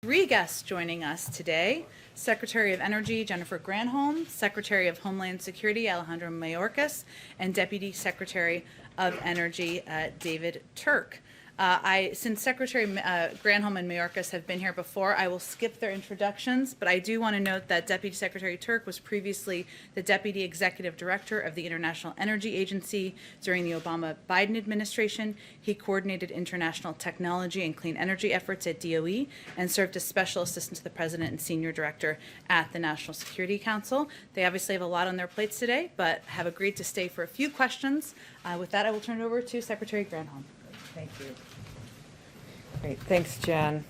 Three guests joining us today: Secretary of Energy Jennifer Granholm, Secretary of Homeland Security Alejandro Mayorkas, and Deputy Secretary of Energy David Turk. Since Secretary Granholm and Mayorkas have been here before, I will skip their introductions, but I do want to note that Deputy Secretary Turk was previously the Deputy Executive Director of the International Energy Agency during the Obama-Biden administration. He coordinated international technology and clean energy efforts at DOE and served as Special Assistant to the President and Senior Director at the National Security Council. They obviously have a lot on their plates today, but have agreed to stay for a few questions. With that, I will turn it over to Secretary Granholm. Thank you. Great, thanks, Jen.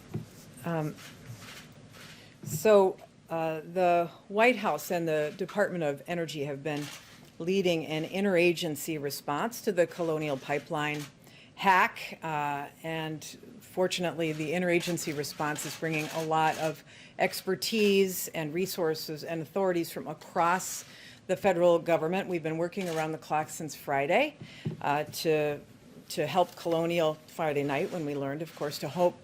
The White House and the Department of Energy have been leading an interagency response to the Colonial Pipeline hack, and fortunately, the interagency response is bringing a lot of expertise and resources and authorities from across the federal government. We've been working around the clock since Friday to help Colonial, Friday night when we learned, of course, to help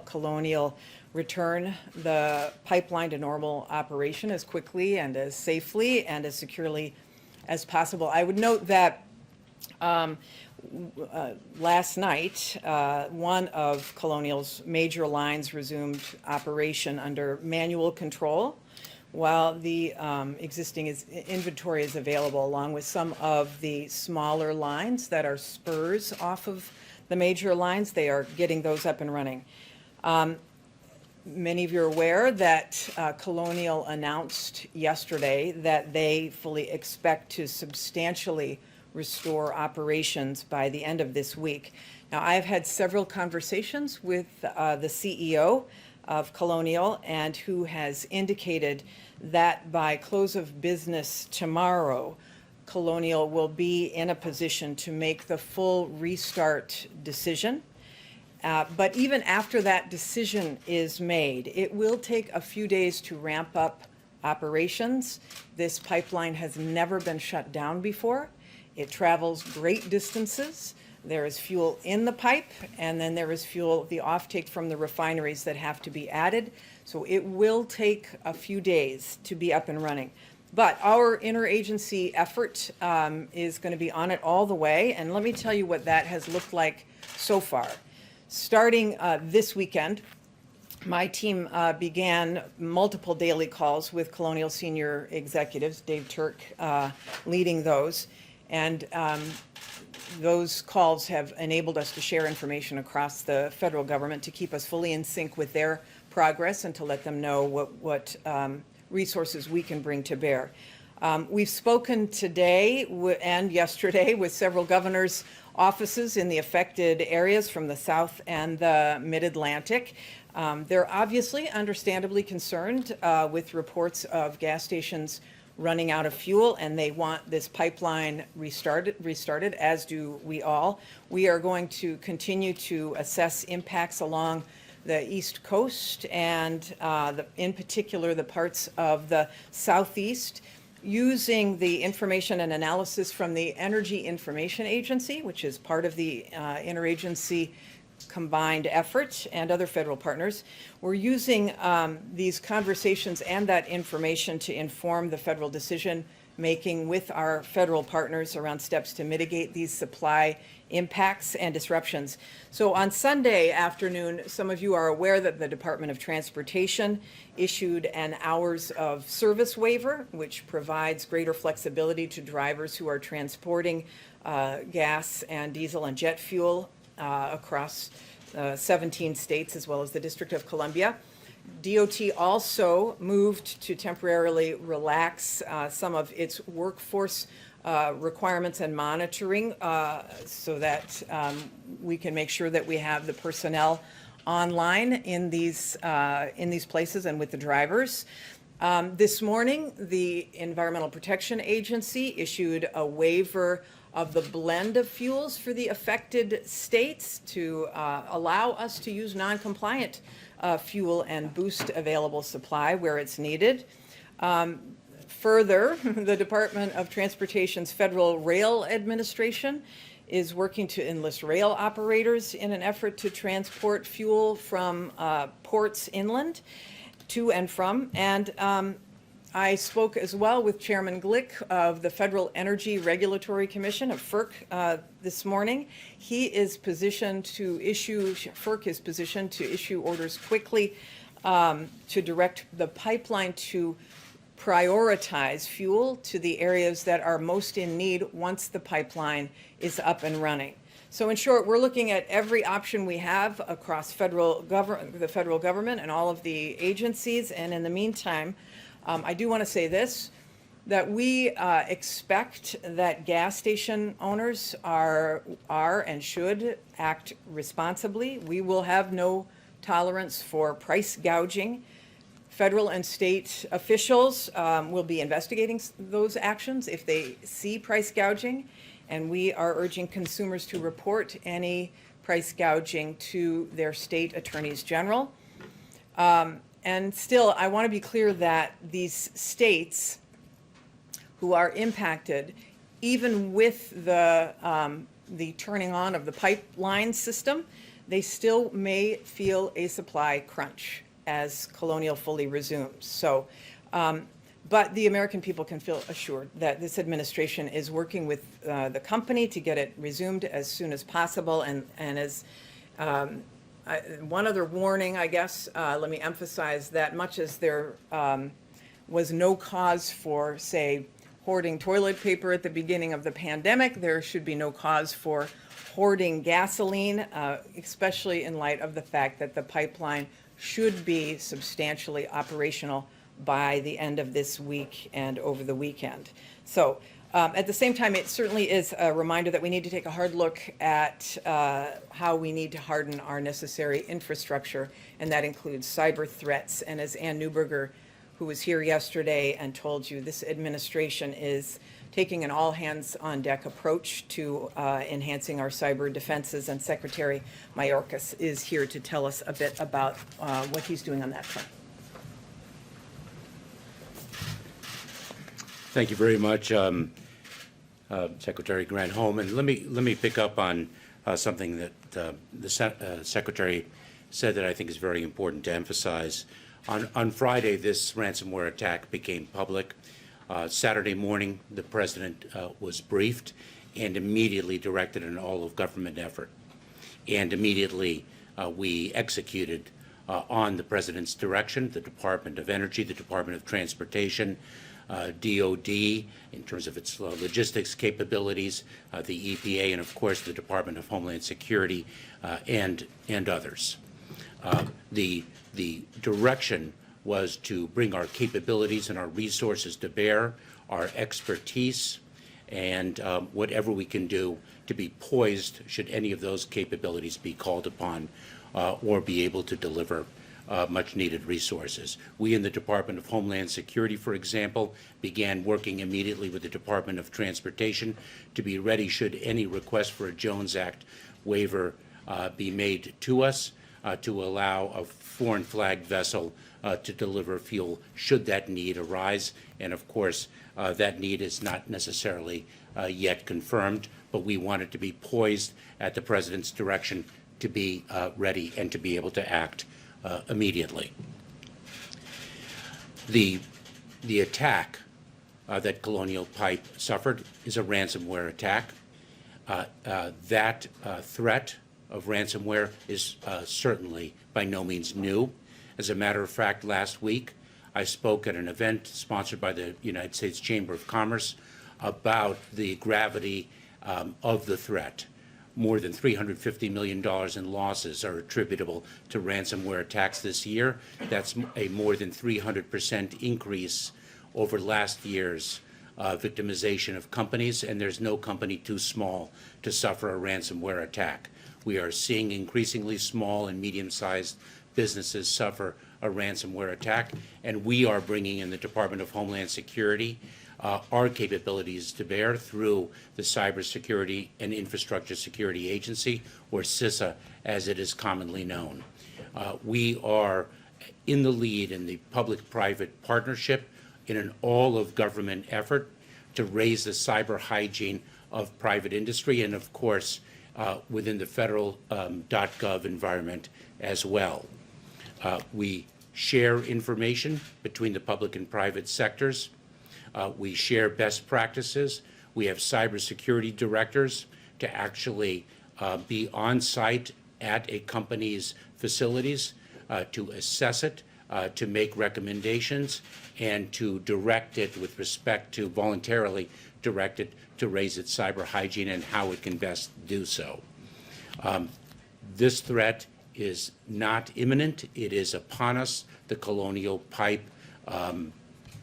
Colonial return the pipeline to normal operation as quickly and as safely and as securely as possible. I would note that last night, one of Colonial's major lines resumed operation under manual control, while the existing inventory is available, along with some of the smaller lines that are spurs off of the major lines. They are getting those up and running. Many of you are aware that Colonial announced yesterday that they fully expect to substantially restore operations by the end of this week. Now, I've had several conversations with the CEO of Colonial, and who has indicated that by close of business tomorrow, Colonial will be in a position to make the full restart decision. But even after that decision is made, it will take a few days to ramp up operations. This pipeline has never been shut down before. It travels great distances. There is fuel in the pipe, and then there is fuel, the offtake from the refineries that have to be added. So it will take a few days to be up and running. But our interagency effort is going to be on it all the way, and let me tell you what that has looked like so far. Starting this weekend, my team began multiple daily calls with Colonial senior executives, Dave Turk leading those, and those calls have enabled us to share information across the federal government to keep us fully in sync with their progress and to let them know what resources we can bring to bear. We've spoken today and yesterday with several governors' offices in the affected areas from the South and the Mid-Atlantic. They're obviously understandably concerned with reports of gas stations running out of fuel, and they want this pipeline restarted, as do we all. We are going to continue to assess impacts along the East Coast and in particular the parts of the Southeast, using the information and analysis from the Energy Information Agency, which is part of the interagency combined effort, and other federal partners. We're using these conversations and that information to inform the federal decision making with our federal partners around steps to mitigate these supply impacts and disruptions. So on Sunday afternoon, some of you are aware that the Department of Transportation issued an hours of service waiver, which provides greater flexibility to drivers who are transporting gas and diesel and jet fuel across 17 states, as well as the District of Columbia. DOT also moved to temporarily relax some of its workforce requirements and monitoring so that we can make sure that we have the personnel online in these places and with the drivers. This morning, the Environmental Protection Agency issued a waiver of the blend of fuels for the affected states to allow us to use non-compliant fuel and boost available supply where it's needed. Further, the Department of Transportation's Federal Rail Administration is working to enlist rail operators in an effort to transport fuel from ports inland to and from. And I spoke as well with Chairman Glick of the Federal Energy Regulatory Commission of FERC this morning. He is positioned to issue, FERC is positioned to issue orders quickly to direct the pipeline to prioritize fuel to the areas that are most in need once the pipeline is up and running. So in short, we're looking at every option we have across the federal government and all of the agencies. And in the meantime, I do want to say this, that we expect that gas station owners are and should act responsibly. We will have no tolerance for price gouging. Federal and state officials will be investigating those actions if they see price gouging, and we are urging consumers to report any price gouging to their state attorneys general. And still, I want to be clear that these states who are impacted, even with the turning on of the pipeline system, they still may feel a supply crunch as Colonial fully resumes. So, but the American people can feel assured that this administration is working with the company to get it resumed as soon as possible. And as one other warning, I guess, let me emphasize that much as there was no cause for, say, hoarding toilet paper at the beginning of the pandemic, there should be no cause for hoarding gasoline, especially in light of the fact that the pipeline should be substantially operational by the end of this week and over the weekend. So at the same time, it certainly is a reminder that we need to take a hard look at how we need to harden our necessary infrastructure, and that includes cyber threats. And as Ann Neuberger, who was here yesterday and told you, this administration is taking an all-hands-on-deck approach to enhancing our cyber defenses, and Secretary Mayorkas is here to tell us a bit about what he's doing on that front. Thank you very much, Secretary Granholm. And let me pick up on something that the Secretary said that I think is very important to emphasize. On Friday, this ransomware attack became public. Saturday morning, the President was briefed and immediately directed an all-of-government effort. And immediately we executed on the President's direction, the Department of Energy, the Department of Transportation, DOD, in terms of its logistics capabilities, the EPA, and of course the Department of Homeland Security and others. The direction was to bring our capabilities and our resources to bear, our expertise, and whatever we can do to be poised should any of those capabilities be called upon or be able to deliver much needed resources. We in the Department of Homeland Security, for example, began working immediately with the Department of Transportation to be ready should any request for a Jones Act waiver be made to us to allow a foreign flagged vessel to deliver fuel should that need arise. And of course, that need is not necessarily yet confirmed, but we want it to be poised at the President's direction to be ready and to be able to act immediately. The attack that Colonial Pipe suffered is a ransomware attack. That threat of ransomware is certainly by no means new. As a matter of fact, last week I spoke at an event sponsored by the United States Chamber of Commerce about the gravity of the threat. More than $350 million in losses are attributable to ransomware attacks this year. That's a more than 300% increase over last year's victimization of companies, and there's no company too small to suffer a ransomware attack. We are seeing increasingly small and medium-sized businesses suffer a ransomware attack, and we are bringing in the Department of Homeland Security our capabilities to bear through the Cybersecurity and Infrastructure Security Agency, or CISA, as it is commonly known. We are in the lead in the public-private partnership in an all-of-government effort to raise the cyber hygiene of private industry and, of course, within the federal .gov environment as well. We share information between the public and private sectors. We share best practices. We have cybersecurity directors to actually be on site at a company's facilities to assess it, to make recommendations, and to direct it with respect to voluntarily direct it to raise its cyber hygiene and how it can best do so. This threat is not imminent. It is upon us. The Colonial Pipe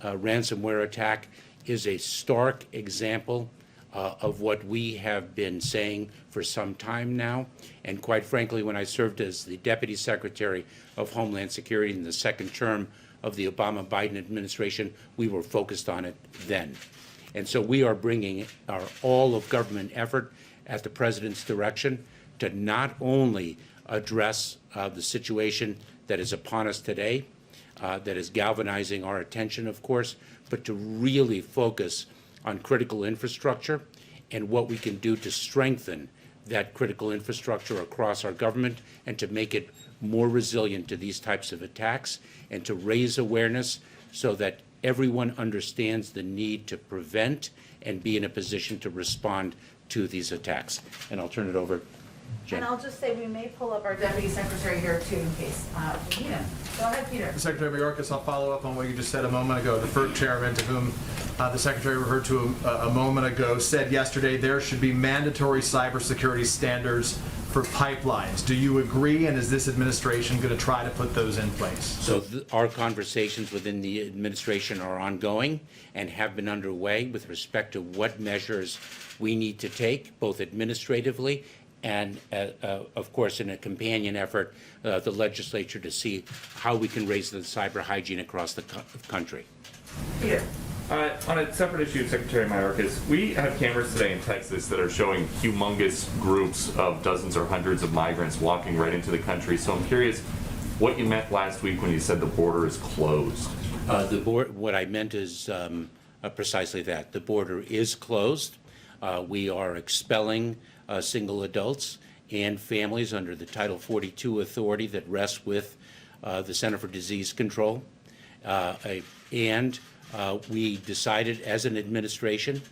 ransomware attack is a stark example of what we have been saying for some time now. And quite frankly, when I served as the Deputy Secretary of Homeland Security in the second term of the Obama-Biden administration, we were focused on it then. And so we are bringing our all of government effort at the President's direction to not only address the situation that is upon us today, that is galvanizing our attention, of course, but to really focus on critical infrastructure and what we can do to strengthen that critical infrastructure across our government and to make it more resilient to these types of attacks and to raise awareness so that everyone understands the need to prevent and be in a position to respond to these attacks. And I'll turn it over. Jen. And I'll just say we may pull up our Deputy Secretary here too in case we need him. Go ahead, Peter. Secretary Mayorkas, I'll follow up on what you just said a moment ago. The FERC chairman, to whom the Secretary referred to a moment ago, said yesterday there should be mandatory cybersecurity standards for pipelines. Do you agree, and is this administration going to try to put those in place? So our conversations within the administration are ongoing and have been underway with respect to what measures we need to take, both administratively and, of course, in a companion effort, the legislature to see how we can raise the cyber hygiene across the country. Peter. On a separate issue, Secretary Mayorkas, we have cameras today in Texas that are showing humongous groups of dozens or hundreds of migrants walking right into the country. So I'm curious what you meant last week when you said the border is closed. What I meant is precisely that. The border is closed. We are expelling single adults and families under the Title 42 authority that rests with the Center for Disease Control. We decided as an administration,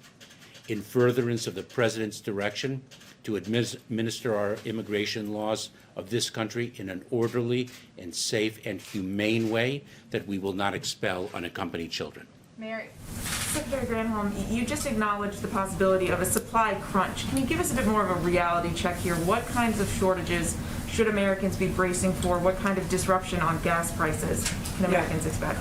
in furtherance of the President's direction, to administer our immigration laws of this country in an orderly and safe and humane way that we will not expel unaccompanied children. Mary. Secretary Granholm, you just acknowledged the possibility of a supply crunch. Can you give us a bit more of a reality check here? What kinds of shortages should Americans be bracing for? What kind of disruption on gas prices can Americans expect?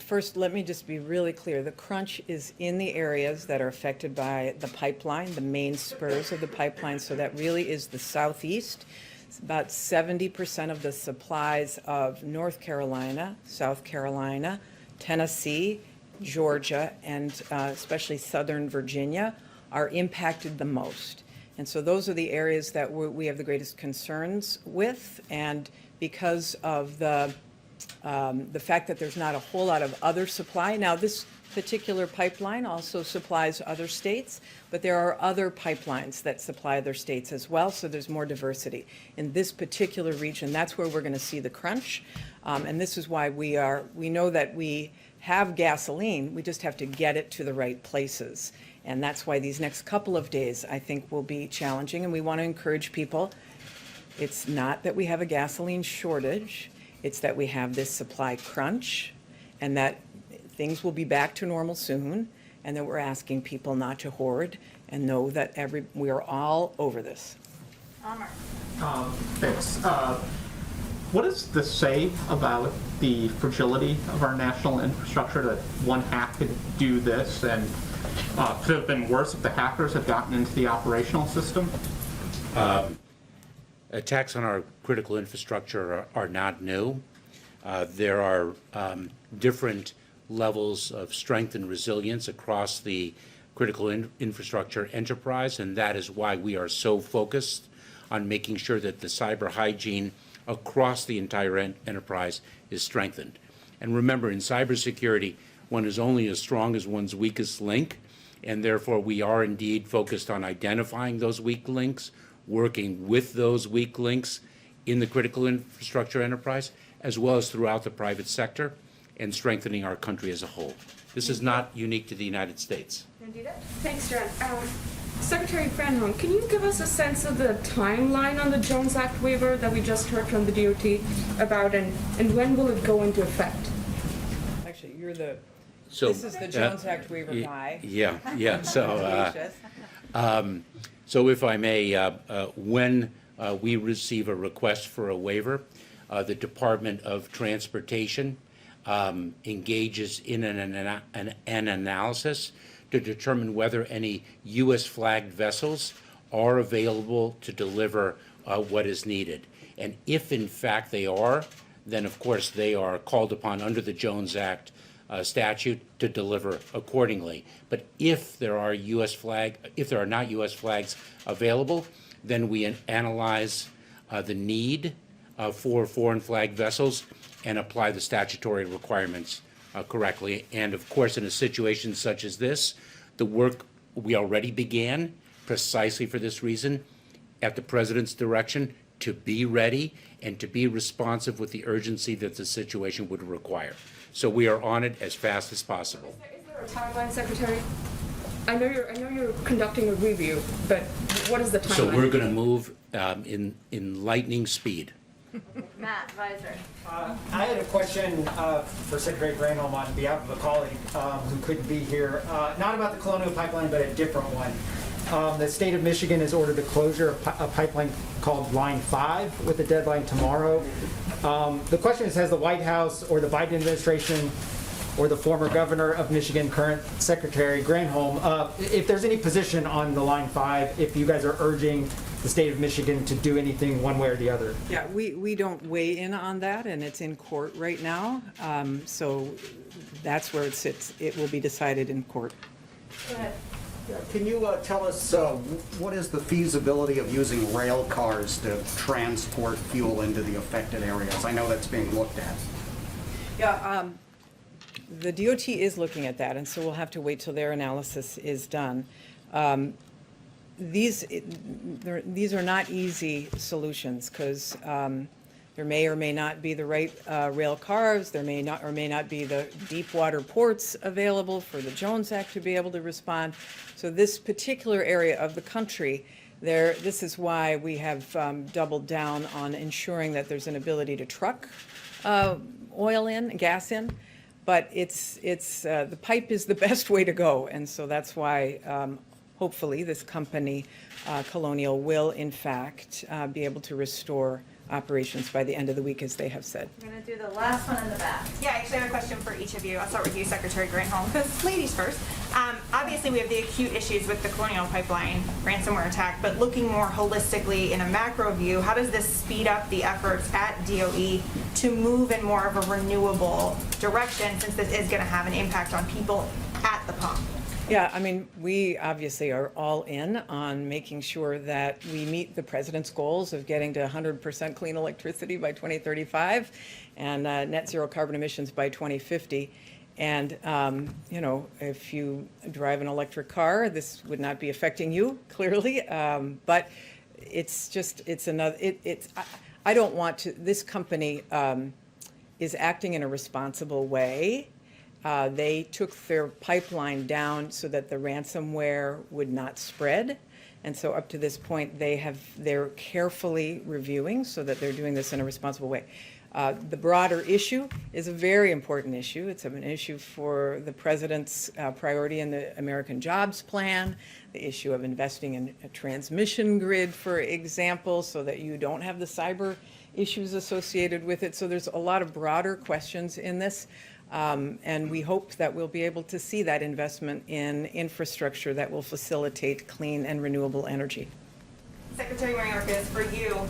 First, let me just be really clear. The crunch is in the areas that are affected by the pipeline, the main spurs of the pipeline, so that really is the southeast. It's about 70% of the supplies of North Carolina, South Carolina, Tennessee, Georgia, and especially Southern Virginia are impacted the most. And so those are the areas that we have the greatest concerns with. And because of the fact that there's not a whole lot of other supply. Now, this particular pipeline also supplies other states, but there are other pipelines that supply other states as well, so there's more diversity. In this particular region, that's where we're going to see the crunch. And this is why we know that we have gasoline, we just have to get it to the right places. And that's why these next couple of days, I think, will be challenging. And we want to encourage people, it's not that we have a gasoline shortage, it's that we have this supply crunch, and that things will be back to normal soon, and that we're asking people not to hoard and know that we are all over this. Amar. Thanks. What does this say about the fragility of our national infrastructure that one hack could do this, and could it have been worse if the hackers had gotten into the operational system? Attacks on our critical infrastructure are not new. There are different levels of strength and resilience across the critical infrastructure enterprise, and that is why we are so focused on making sure that the cyber hygiene across the entire enterprise is strengthened. And remember, in cybersecurity, one is only as strong as one's weakest link, and therefore we are indeed focused on identifying those weak links, working with those weak links in the critical infrastructure enterprise, as well as throughout the private sector, and strengthening our country as a whole. This is not unique to the United States. Thanks, John. Secretary Granholm, can you give us a sense of the timeline on the Jones Act waiver that we just heard from the DOT about, and when will it go into effect? Actually, you're the, So, this is the Jones Act waiver guy. Yeah, so if I may, when we receive a request for a waiver, the Department of Transportation engages in an analysis to determine whether any U.S. flagged vessels are available to deliver what is needed. And if in fact they are, then of course they are called upon under the Jones Act statute to deliver accordingly. But if there are not U.S. flags available, then we analyze the need for foreign flag vessels and apply the statutory requirements correctly. And of course, in a situation such as this, the work we already began precisely for this reason, at the President's direction, to be ready and to be responsive with the urgency that the situation would require. So we are on it as fast as possible. Is there a timeline, Secretary? I know you're conducting a review, but what is the timeline? So we're going to move in lightning speed. Matt Visor. I had a question for Secretary Granholm on behalf of a colleague who couldn't be here, not about the Colonial Pipeline, but a different one. The state of Michigan has ordered the closure of a pipeline called Line 5 with a deadline tomorrow. The question is, has the White House or the Biden administration or the former governor of Michigan, current Secretary Granholm, if there's any position on the Line 5, if you guys are urging the state of Michigan to do anything one way or the other? Yeah, we don't weigh in on that, and it's in court right now. So that's where it sits. It will be decided in court. Go ahead. Can you tell us what is the feasibility of using rail cars to transport fuel into the affected areas? I know that's being looked at. Yeah, the DOT is looking at that, and so we'll have to wait till their analysis is done. These are not easy solutions, because there may or may not be the right rail cars. There may not be the deep water ports available for the Jones Act to be able to respond. So this particular area of the country, this is why we have doubled down on ensuring that there's an ability to truck oil in, gas in. But the pipe is the best way to go, and so that's why hopefully this company, Colonial, will in fact be able to restore operations by the end of the week, as they have said. We're going to do the last one in the back. Yeah, I actually have a question for each of you. I'll start with you, Secretary Granholm, because ladies first. Obviously, we have the acute issues with the Colonial Pipeline ransomware attack, but looking more holistically in a macro view, how does this speed up the efforts at DOE to move in more of a renewable direction, since this is going to have an impact on people at the pump? Yeah, I mean, we obviously are all in on making sure that we meet the president's goals of getting to 100% clean electricity by 2035 and net zero carbon emissions by 2050. And, if you drive an electric car, this would not be affecting you, clearly. But I don't want to, this company is acting in a responsible way. They took their pipeline down so that the ransomware would not spread. And so up to this point, they're carefully reviewing so that they're doing this in a responsible way. The broader issue is a very important issue. It's an issue for the president's priority in the American Jobs Plan, the issue of investing in a transmission grid, for example, so that you don't have the cyber issues associated with it. So there's a lot of broader questions in this. And we hope that we'll be able to see that investment in infrastructure that will facilitate clean and renewable energy. Secretary Mayorkas, for you,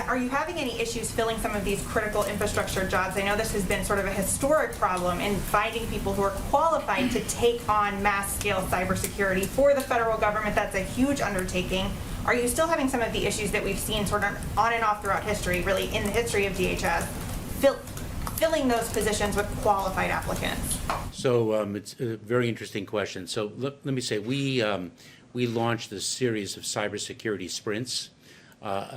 are you having any issues filling some of these critical infrastructure jobs? I know this has been sort of a historic problem in finding people who are qualified to take on mass-scale cybersecurity for the federal government. That's a huge undertaking. Are you still having some of the issues that we've seen sort of on and off throughout history, really in the history of DHS, filling those positions with qualified applicants? So it's a very interesting question. So let me say, we launched a series of cybersecurity sprints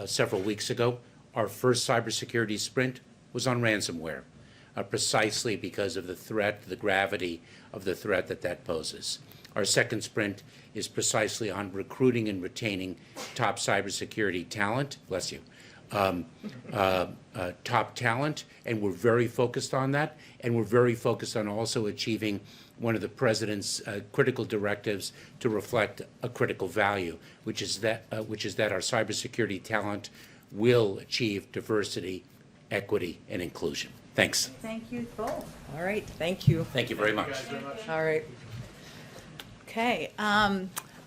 several weeks ago. Our first cybersecurity sprint was on ransomware, precisely because of the threat, the gravity of the threat that poses. Our second sprint is precisely on recruiting and retaining top cybersecurity talent. Bless you. Top talent, and we're very focused on that, and we're very focused on also achieving one of the president's critical directives to reflect a critical value, which is that our cybersecurity talent will achieve diversity, equity, and inclusion. Thanks. Thank you both. All right, thank you. Thank you very much. All right. Okay,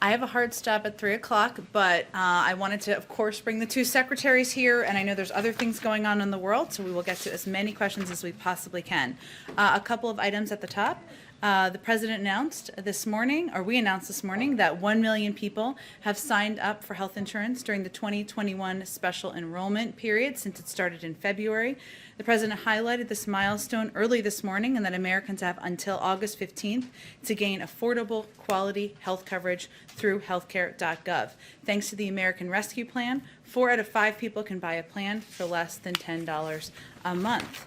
I have a hard stop at 3 o'clock, but I wanted to, of course, bring the two secretaries here, and I know there's other things going on in the world, so we will get to as many questions as we possibly can. A couple of items at the top. The president announced this morning, or we announced this morning, that 1 million people have signed up for health insurance during the 2021 special enrollment period since it started in February. The president highlighted this milestone early this morning, and that Americans have until August 15th to gain affordable, quality health coverage through healthcare.gov. Thanks to the American Rescue Plan, 4 out of 5 people can buy a plan for less than $10 a month.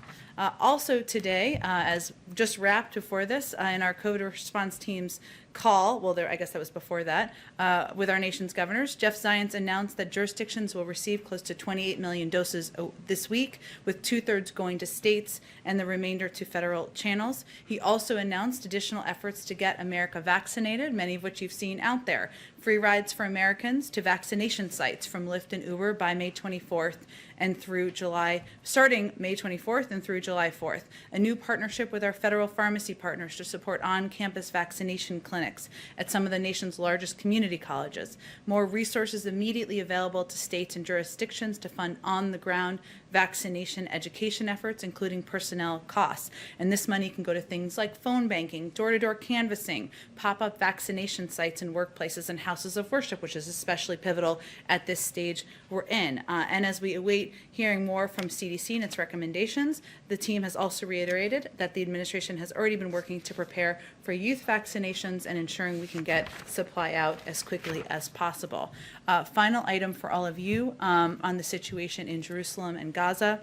Also today, as just wrapped before this, in our COVID response team's call, well, I guess that was before that, with our nation's governors, Jeff Zients announced that jurisdictions will receive close to 28 million doses this week, with 2/3 going to states and the remainder to federal channels. He also announced additional efforts to get America vaccinated, many of which you've seen out there. Free rides for Americans to vaccination sites from Lyft and Uber by May 24th and through starting May 24th and through July 4th. A new partnership with our federal pharmacy partners to support on-campus vaccination clinics at some of the nation's largest community colleges. More resources immediately available to states and jurisdictions to fund on-the-ground vaccination education efforts, including personnel costs. And this money can go to things like phone banking, door-to-door canvassing, pop-up vaccination sites in workplaces and houses of worship, which is especially pivotal at this stage we're in. And as we await hearing more from CDC and its recommendations, the team has also reiterated that the administration has already been working to prepare for youth vaccinations and ensuring we can get supply out as quickly as possible. Final item for all of you on the situation in Jerusalem and Gaza.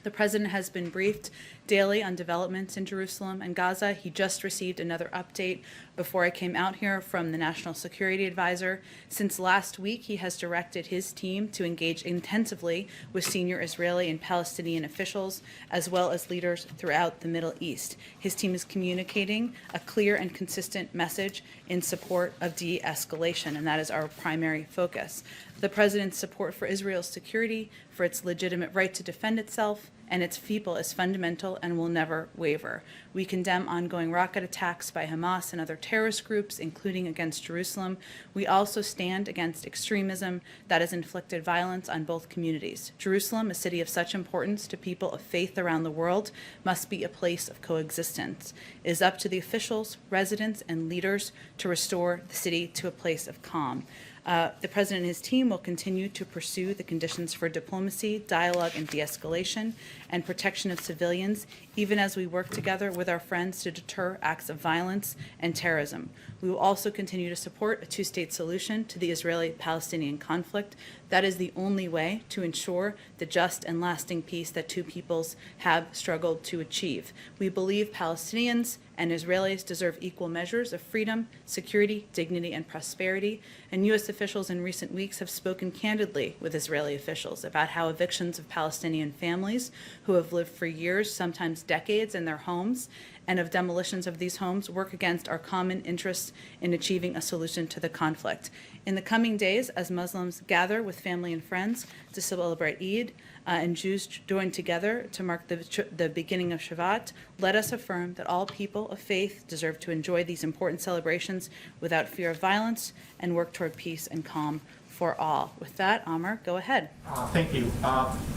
The president has been briefed daily on developments in Jerusalem and Gaza. He just received another update before I came out here from the National Security Advisor. Since last week, he has directed his team to engage intensively with senior Israeli and Palestinian officials, as well as leaders throughout the Middle East. His team is communicating a clear and consistent message in support of de-escalation, and that is our primary focus. The president's support for Israel's security, for its legitimate right to defend itself, and its people is fundamental and will never waver. We condemn ongoing rocket attacks by Hamas and other terrorist groups, including against Jerusalem. We also stand against extremism that has inflicted violence on both communities. Jerusalem, a city of such importance to people of faith around the world, must be a place of coexistence. It is up to the officials, residents, and leaders to restore the city to a place of calm. The president and his team will continue to pursue the conditions for diplomacy, dialogue, and de-escalation, and protection of civilians, even as we work together with our friends to deter acts of violence and terrorism. We will also continue to support a two-state solution to the Israeli-Palestinian conflict. That is the only way to ensure the just and lasting peace that two peoples have struggled to achieve. We believe Palestinians and Israelis deserve equal measures of freedom, security, dignity, and prosperity. And U.S. officials in recent weeks have spoken candidly with Israeli officials about how evictions of Palestinian families who have lived for years, sometimes decades, in their homes, and of demolitions of these homes work against our common interests in achieving a solution to the conflict. In the coming days, as Muslims gather with family and friends to celebrate Eid, and Jews join together to mark the beginning of Shabbat, let us affirm that all people of faith deserve to enjoy these important celebrations without fear of violence and work toward peace and calm for all. With that, Amr, go ahead. Thank you.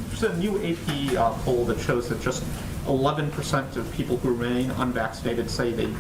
There's a new AP poll that shows that just 11% of people who remain unvaccinated say they